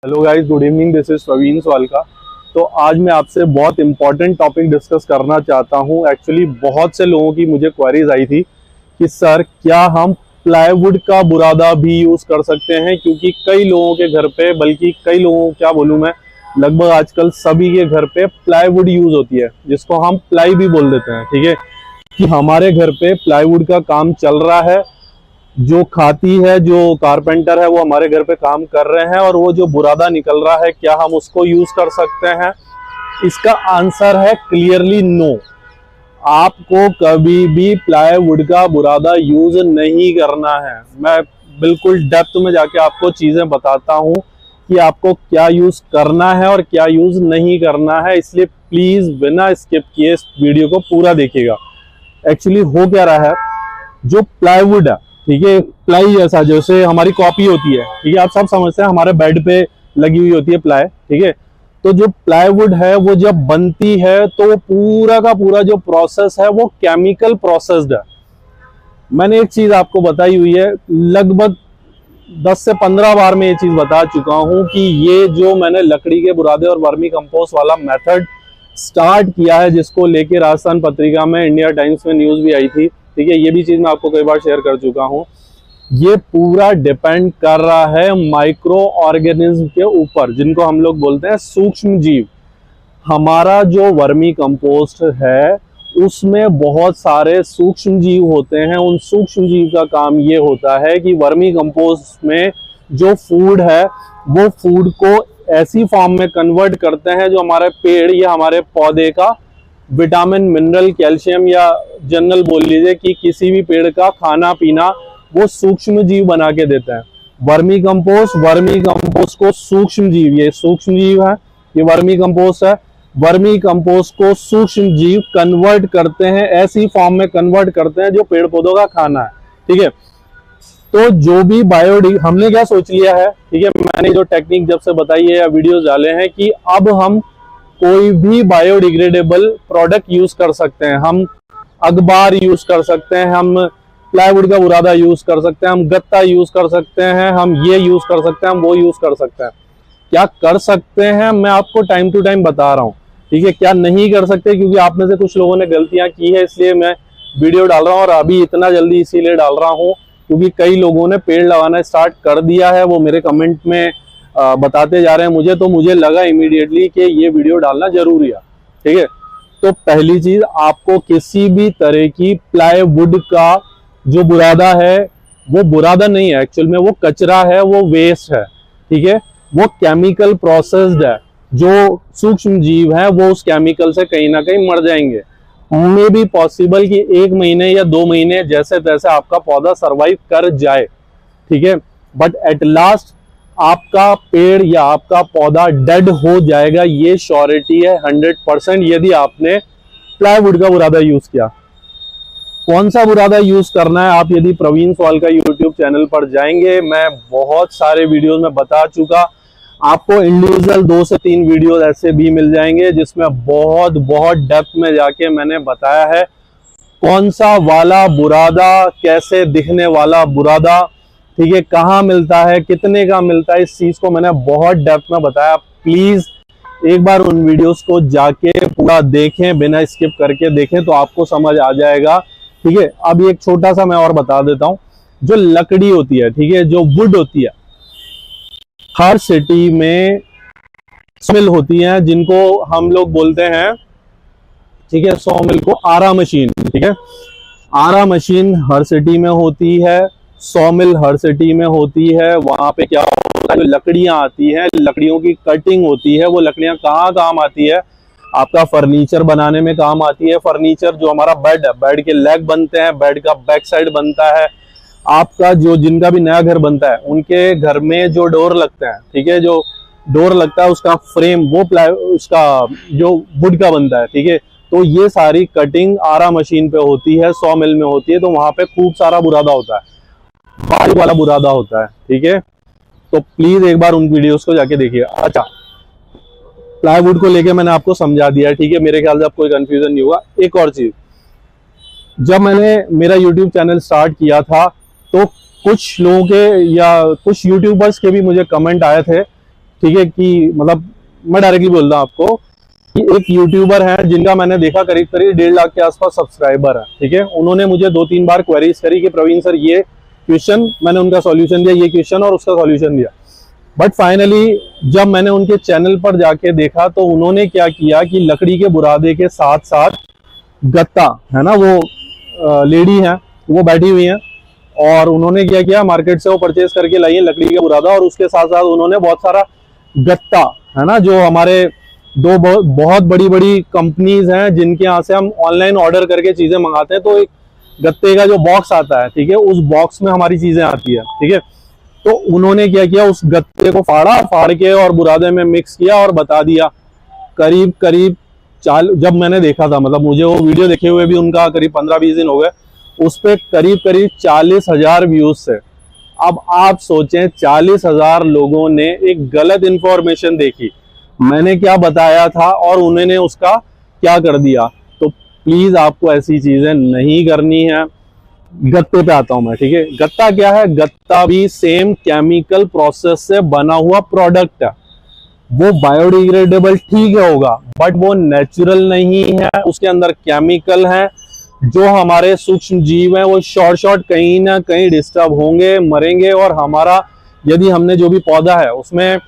Hello guys, good evening. This is Praveen Swalka. तो आज मैं आपसे बहुत इंपॉर्टेंट टॉपिक डिस्कस करना चाहता हूं। एक्चुअली बहुत से लोगों की मुझे क्वेरीज आई थी कि सर क्या हम प्लाईवुड का बुरादा भी यूज कर सकते हैं, क्योंकि कई लोगों के घर पे, बल्कि कई लोगों, क्या बोलूं मैं, लगभग आजकल सभी के घर पे प्लाईवुड यूज होती है, जिसको हम प्लाई भी बोल देते हैं। ठीक है, कि हमारे घर पे प्लाईवुड का काम चल रहा है, जो खाती है, जो कारपेंटर है, वो हमारे घर पे काम कर रहे हैं, और वो जो बुरादा निकल रहा है, क्या हम उसको यूज कर सकते हैं? इसका आंसर है क्लियरली नो। आपको कभी भी प्लाईवुड का बुरादा यूज नहीं करना है। मैं बिल्कुल डेप्थ में जाके आपको चीजें बताता हूं कि आपको क्या यूज करना है और क्या यूज नहीं करना है, इसलिए प्लीज बिना स्किप किए इस वीडियो को पूरा देखिएगा। एक्चुअली हो क्या रहा है, जो प्लाईवुड है, ठीक है, प्लाई जैसा जैसे हमारी कॉपी होती है, ठीक है, आप सब समझते हैं, हमारे बेड पे लगी हुई होती है प्लाई। ठीक है, तो जो प्लाईवुड है वो जब बनती है तो पूरा का पूरा जो प्रोसेस है वो केमिकल प्रोसेस्ड है। मैंने एक चीज आपको बताई हुई है, लगभग 10 से 15 बार मैं ये चीज बता चुका हूं कि ये जो मैंने लकड़ी के बुरादे और वर्मी कंपोस्ट वाला मेथड स्टार्ट किया है, जिसको लेके राजस्थान पत्रिका में, इंडिया टाइम्स में न्यूज भी आई थी, ठीक है, ये भी चीज मैं आपको कई बार शेयर कर चुका हूं। ये पूरा डिपेंड कर रहा है माइक्रो ऑर्गेनिज्म के ऊपर, जिनको हम लोग बोलते हैं सूक्ष्म जीव। हमारा जो वर्मी कंपोस्ट है उसमें बहुत सारे सूक्ष्म जीव होते हैं। उन सूक्ष्म जीव का काम ये होता है कि वर्मी कंपोस्ट में जो फूड है वो फूड को ऐसी फॉर्म में कन्वर्ट करते हैं जो हमारे पेड़ या हमारे पौधे का विटामिन, मिनरल, कैल्शियम, या जनरल बोल लीजिए कि किसी भी पेड़ का खाना पीना वो सूक्ष्म जीव बना के देते हैं। वर्मी कंपोस्ट को सूक्ष्म जीव, ये सूक्ष्म जीव है, ये वर्मी कंपोस्ट है, वर्मी कंपोस्ट को सूक्ष्म जीव कन्वर्ट करते हैं, ऐसी फॉर्म में कन्वर्ट करते हैं जो पेड़ पौधों का खाना है। ठीक है, तो जो भी हमने क्या सोच लिया है, ठीक है, मैंने जो टेक्निक जब से बताई है या वीडियोस डाले हैं, कि अब हम कोई भी बायोडिग्रेडेबल प्रोडक्ट यूज कर सकते हैं। हम अखबार यूज कर सकते हैं, हम प्लाईवुड का बुरादा यूज कर सकते हैं, हम गत्ता यूज कर सकते हैं, हम ये यूज कर सकते हैं, हम वो यूज कर सकते हैं। क्या कर सकते हैं मैं आपको टाइम टू टाइम बता रहा हूँ, ठीक है। क्या नहीं कर सकते, क्योंकि आप में से कुछ लोगों ने गलतियां की है, इसलिए मैं वीडियो डाल रहा हूँ, और अभी इतना जल्दी इसीलिए डाल रहा हूँ क्योंकि कई लोगों ने पेड़ लगाना स्टार्ट कर दिया है। वो मेरे कमेंट में बताते जा रहे हैं मुझे, तो मुझे लगा इमीडिएटली कि ये वीडियो डालना जरूरी है। ठीक है, तो पहली चीज, आपको किसी भी तरह की प्लाईवुड का जो बुरादा है, वो बुरादा नहीं है, एक्चुअल में वो कचरा है, वो वेस्ट है। ठीक है, वो केमिकल प्रोसेस्ड है। जो सूक्ष्म जीव है वो उस केमिकल से कहीं ना कहीं मर जाएंगे। मे भी पॉसिबल कि 1 महीने या 2 महीने जैसे तैसे आपका पौधा सरवाइव कर जाए, ठीक है, बट एट लास्ट आपका पेड़ या आपका पौधा डेड हो जाएगा। ये श्योरिटी है 100%, यदि आपने प्लाईवुड का बुरादा यूज किया। कौन सा बुरादा यूज करना है, आप यदि प्रवीण स्वालका यूट्यूब चैनल पर जाएंगे, मैं बहुत सारे वीडियोस में बता चुका। आपको इंडिविजुअल 2 से 3 वीडियोस ऐसे भी मिल जाएंगे जिसमें बहुत डेप्थ में जाके मैंने बताया है कौन सा वाला बुरादा, कैसे दिखने वाला बुरादा, ठीक है, कहाँ मिलता है, कितने का मिलता है, इस चीज को मैंने बहुत डेप्थ में बताया। प्लीज एक बार उन वीडियोस को जाके पूरा देखें, बिना स्किप करके देखें, तो आपको समझ आ जाएगा। ठीक है, अब एक छोटा सा मैं और बता देता हूं। जो लकड़ी होती है, ठीक है, जो वुड होती है, हर सिटी में सॉमिल होती है, जिनको हम लोग बोलते हैं, ठीक है, सॉमिल को आरा मशीन। ठीक है, आरा मशीन हर सिटी में होती है, सॉमिल हर सिटी में होती है। वहां पे क्या होता है, जो लकड़ियां आती हैं, लकड़ियों की कटिंग होती है, वो लकड़ियां कहाँ काम आती है, आपका फर्नीचर बनाने में काम आती है। फर्नीचर, जो हमारा बेड है, बेड के लेग बनते हैं, बेड का बैक साइड बनता है, आपका जो जिनका भी नया घर बनता है उनके घर में जो डोर लगता है, ठीक है, जो डोर लगता है उसका फ्रेम, वो उसका जो वुड का बनता है। ठीक है, तो ये सारी कटिंग आरा मशीन पे होती है, 100 मिल में होती है। तो वहां पे खूब सारा बुरादा होता है, बारीक वाला बुरादा होता है। ठीक है, तो प्लीज एक बार उन वीडियोस को जाके देखिए। अच्छा, प्लाईवुड को लेके मैंने आपको समझा दिया है, ठीक है, मेरे ख्याल से आपको कोई कंफ्यूजन नहीं हुआ। एक और चीज, जब मैंने मेरा यूट्यूब चैनल स्टार्ट किया था तो कुछ लोगों के या कुछ यूट्यूबर्स के भी मुझे कमेंट आए थे ठीक है, कि मतलब मैं डायरेक्टली बोल रहा हूँ आपको कि एक यूट्यूबर है जिनका मैंने देखा करीब करीब 1.5 लाख के आसपास सब्सक्राइबर है, ठीक है। उन्होंने मुझे 2-3 बार क्वेरीज करी कि प्रवीण सर ये क्वेश्चन, मैंने उनका सॉल्यूशन दिया, ये क्वेश्चन और उसका सॉल्यूशन दिया। बट फाइनली जब मैंने उनके चैनल पर जाके देखा तो उन्होंने क्या किया कि लकड़ी के बुरादे के साथ साथ गत्ता है ना, वो लेडी है वो बैठी हुई है और उन्होंने क्या किया, मार्केट से वो परचेज करके लाई है लकड़ी के बुरादा, और उसके साथ साथ उन्होंने बहुत सारा गत्ता है ना, जो हमारे दो बहुत बड़ी बड़ी कंपनीज हैं जिनके यहाँ से हम ऑनलाइन ऑर्डर करके चीजें मंगाते हैं, तो एक गत्ते का जो बॉक्स आता है, ठीक है, उस बॉक्स में हमारी चीजें आती है, ठीक है। तो उन्होंने क्या किया, उस गत्ते को फाड़ के और बुरादे में मिक्स किया और बता दिया। करीब करीब जब मैंने देखा था, मतलब मुझे वो वीडियो देखे हुए भी उनका करीब 15-20 दिन हो गए, उस पे करीब करीब 40,000 व्यूज थे। अब आप सोचें 40,000 लोगों ने एक गलत इंफॉर्मेशन देखी, मैंने क्या बताया था और उन्होंने उसका क्या कर दिया। तो प्लीज आपको ऐसी चीजें नहीं करनी है। गत्ते पे आता हूं मैं, ठीक है। गत्ता क्या है, गत्ता भी सेम केमिकल प्रोसेस से बना हुआ प्रोडक्ट है। वो बायोडिग्रेडेबल ठीक होगा बट वो नेचुरल नहीं है, उसके अंदर केमिकल है, जो हमारे सूक्ष्म जीव हैं वो शॉर्ट कहीं ना कहीं डिस्टर्ब होंगे, मरेंगे, और हमारा यदि हमने जो भी पौधा है उसमें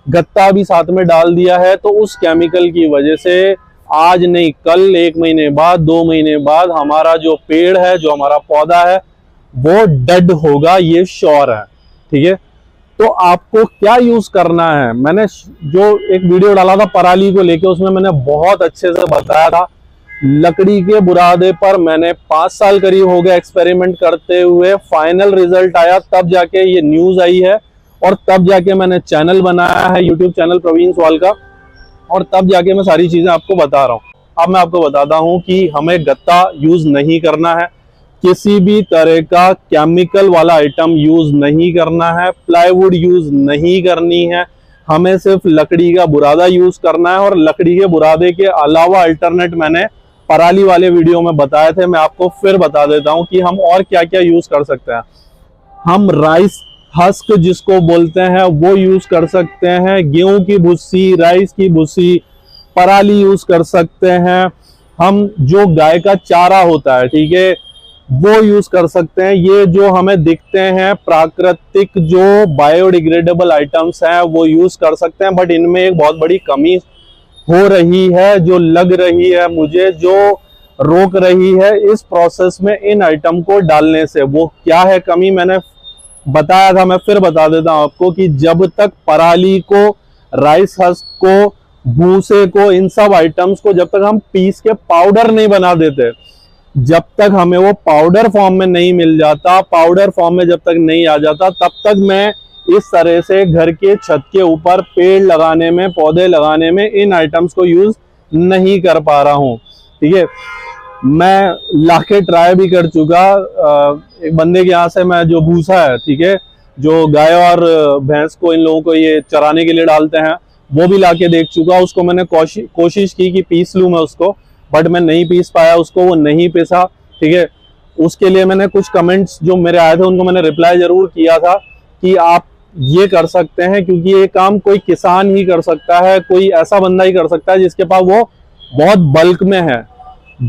गत्ता भी साथ में डाल दिया है तो उस केमिकल की वजह से आज नहीं कल, 1 महीने बाद, 2 महीने बाद हमारा जो पेड़ है, जो हमारा पौधा है वो डेड होगा, ये श्योर है, ठीक है। तो आपको क्या यूज करना है, मैंने जो एक वीडियो डाला था पराली को लेके, उसमें मैंने बहुत अच्छे से बताया था। लकड़ी के बुरादे पर मैंने 5 साल करीब हो गए एक्सपेरिमेंट करते हुए, फाइनल रिजल्ट आया तब जाके ये न्यूज आई है, और तब जाके मैंने चैनल बनाया है, यूट्यूब चैनल प्रवीण स्वाल का, और तब जाके मैं सारी चीजें आपको बता रहा हूं। अब मैं आपको बताता हूं कि हमें गत्ता यूज नहीं करना है, किसी भी तरह का केमिकल वाला आइटम यूज नहीं करना है, प्लाईवुड यूज नहीं करनी है, हमें सिर्फ लकड़ी का बुरादा यूज करना है। और लकड़ी के बुरादे के अलावा अल्टरनेट मैंने पराली वाले वीडियो में बताए थे, मैं आपको फिर बता देता हूं कि हम और क्या क्या यूज कर सकते हैं। हम राइस हस्क जिसको बोलते हैं वो यूज कर सकते हैं, गेहूं की भुस्सी, राइस की भुस्सी, पराली यूज कर सकते हैं, हम जो गाय का चारा होता है, ठीक है, वो यूज कर सकते हैं। ये जो हमें दिखते हैं प्राकृतिक जो बायोडिग्रेडेबल आइटम्स हैं वो यूज कर सकते हैं, बट इनमें एक बहुत बड़ी कमी हो रही है, जो लग रही है मुझे, जो रोक रही है इस प्रोसेस में इन आइटम को डालने से। वो क्या है कमी, मैंने बताया था, मैं फिर बता देता हूं आपको कि जब तक पराली को, राइस हस्क को, भूसे को, इन सब आइटम्स को जब तक हम पीस के पाउडर नहीं बना देते, जब तक हमें वो पाउडर फॉर्म में नहीं मिल जाता, पाउडर फॉर्म में जब तक नहीं आ जाता, तब तक मैं इस तरह से घर के छत के ऊपर पेड़ लगाने में, पौधे लगाने में इन आइटम्स को यूज नहीं कर पा रहा हूं, ठीक है। मैं लाके ट्राई भी कर चुका, एक बंदे के यहाँ से मैं जो भूसा है, ठीक है, जो गाय और भैंस को, इन लोगों को ये चराने के लिए डालते हैं, वो भी लाके देख चुका। उसको मैंने कोशिश की कि पीस लूं मैं उसको, बट मैं नहीं पीस पाया उसको, वो नहीं पीसा, ठीक है। उसके लिए मैंने कुछ कमेंट्स जो मेरे आए थे उनको मैंने रिप्लाई जरूर किया था कि आप ये कर सकते हैं, क्योंकि ये काम कोई किसान ही कर सकता है, कोई ऐसा बंदा ही कर सकता है जिसके पास वो बहुत बल्क में है।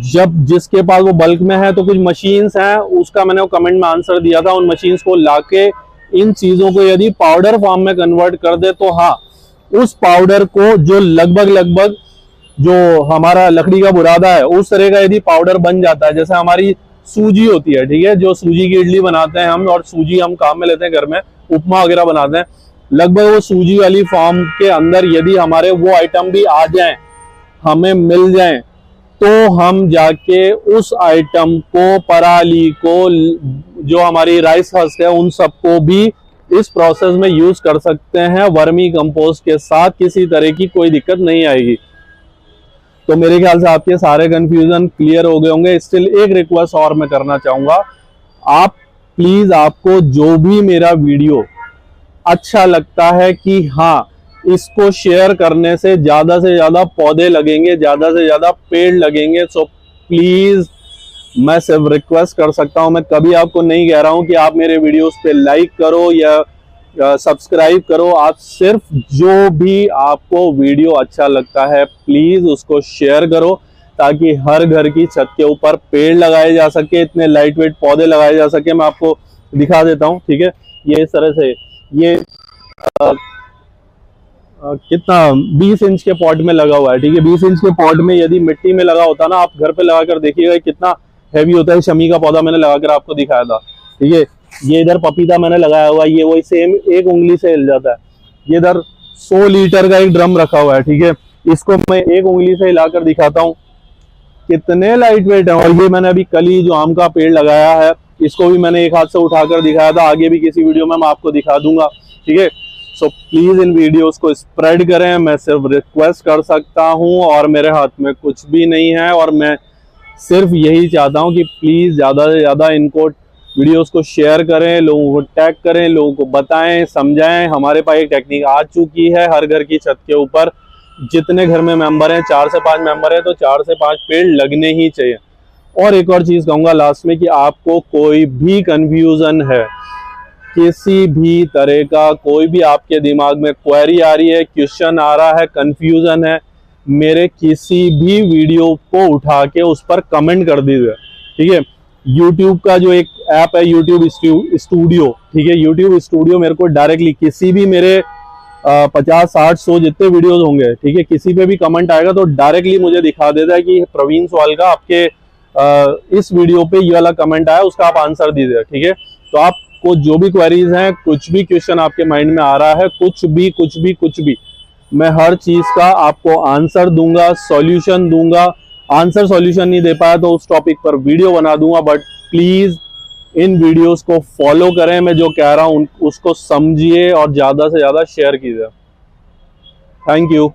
जब जिसके पास वो बल्क में है तो कुछ मशीन्स हैं, उसका मैंने वो कमेंट में आंसर दिया था, उन मशीन्स को लाके इन चीजों को यदि पाउडर फॉर्म में कन्वर्ट कर दे तो हाँ, उस पाउडर को जो लगभग जो हमारा लकड़ी का बुरादा है उस तरह का यदि पाउडर बन जाता है, जैसे हमारी सूजी होती है, ठीक है, जो सूजी की इडली बनाते हैं हम, और सूजी हम काम में लेते हैं घर में, उपमा वगैरह बनाते हैं, लगभग वो सूजी वाली फॉर्म के अंदर यदि हमारे वो आइटम भी आ जाएं, हमें मिल जाएं, तो हम जाके उस आइटम को, पराली को, जो हमारी राइस हस्क है, उन सबको भी इस प्रोसेस में यूज कर सकते हैं वर्मी कंपोस्ट के साथ, किसी तरह की कोई दिक्कत नहीं आएगी। तो मेरे ख्याल से आपके सारे कंफ्यूजन क्लियर हो गए होंगे। स्टिल एक रिक्वेस्ट और मैं करना चाहूंगा, आप प्लीज, आपको जो भी मेरा वीडियो अच्छा लगता है कि हाँ इसको शेयर करने से ज्यादा पौधे लगेंगे, ज्यादा से ज्यादा पेड़ लगेंगे, सो प्लीज मैं सिर्फ रिक्वेस्ट कर सकता हूं, मैं कभी आपको नहीं कह रहा हूं कि आप मेरे वीडियोस पे लाइक करो या सब्सक्राइब करो। आप सिर्फ जो भी आपको वीडियो अच्छा लगता है प्लीज उसको शेयर करो, ताकि हर घर की छत के ऊपर पेड़ लगाए जा सके, इतने लाइट वेट पौधे लगाए जा सके। मैं आपको दिखा देता हूँ, ठीक है। ये इस तरह से ये कितना 20 इंच के पॉट में लगा हुआ है, ठीक है। 20 इंच के पॉट में यदि मिट्टी में लगा होता ना, आप घर पे लगा कर देखिएगा कितना हैवी होता है। शमी का पौधा मैंने लगाकर आपको दिखाया था, ठीक है। ये इधर पपीता मैंने लगाया हुआ है, ये वही सेम एक उंगली से हिल जाता है। ये इधर 100 लीटर का एक ड्रम रखा हुआ है, ठीक है। इसको मैं एक उंगली से हिलाकर दिखाता हूँ कितने लाइट वेट है। और ये मैंने अभी कल ही जो आम का पेड़ लगाया है, इसको भी मैंने एक हाथ से उठाकर दिखाया था, आगे भी किसी वीडियो में मैं आपको दिखा दूंगा, ठीक है। सो प्लीज इन वीडियोस को स्प्रेड करें, मैं सिर्फ रिक्वेस्ट कर सकता हूं, और मेरे हाथ में कुछ भी नहीं है। और मैं सिर्फ यही चाहता हूं कि प्लीज ज्यादा से ज्यादा इनको वीडियोस को शेयर करें, लोगों को टैग करें, लोगों को बताएं, समझाएं। हमारे पास एक टेक्निक आ चुकी है, हर घर की छत के ऊपर जितने घर में मेंबर हैं, 4 से 5 मेंबर हैं, तो 4 से 5 पेड़ लगने ही चाहिए। और एक और चीज कहूंगा लास्ट में, कि आपको कोई भी कंफ्यूजन है, किसी भी तरह का कोई भी आपके दिमाग में क्वेरी आ रही है, क्वेश्चन आ रहा है, कंफ्यूजन है, मेरे किसी भी वीडियो को उठा के उस पर कमेंट कर दीजिए, ठीक है। यूट्यूब का जो एक ऐप है यूट्यूब स्टूडियो, ठीक है, यूट्यूब स्टूडियो मेरे को डायरेक्टली किसी भी मेरे 50, 60, 100 जितने वीडियोस होंगे, ठीक है, किसी पे भी कमेंट आएगा तो डायरेक्टली मुझे दिखा देता है कि प्रवीण सवाल का आपके इस वीडियो पे ये वाला कमेंट आया, उसका आप आंसर दीजिए, ठीक है। तो आपको जो भी क्वेरीज हैं, कुछ भी क्वेश्चन आपके माइंड में आ रहा है, कुछ भी, मैं हर चीज का आपको आंसर दूंगा, सॉल्यूशन दूंगा। आंसर सॉल्यूशन नहीं दे पाया तो उस टॉपिक पर वीडियो बना दूंगा, बट प्लीज इन वीडियोस को फॉलो करें। मैं जो कह रहा हूं उसको समझिए और ज्यादा से ज्यादा शेयर कीजिए। Thank you.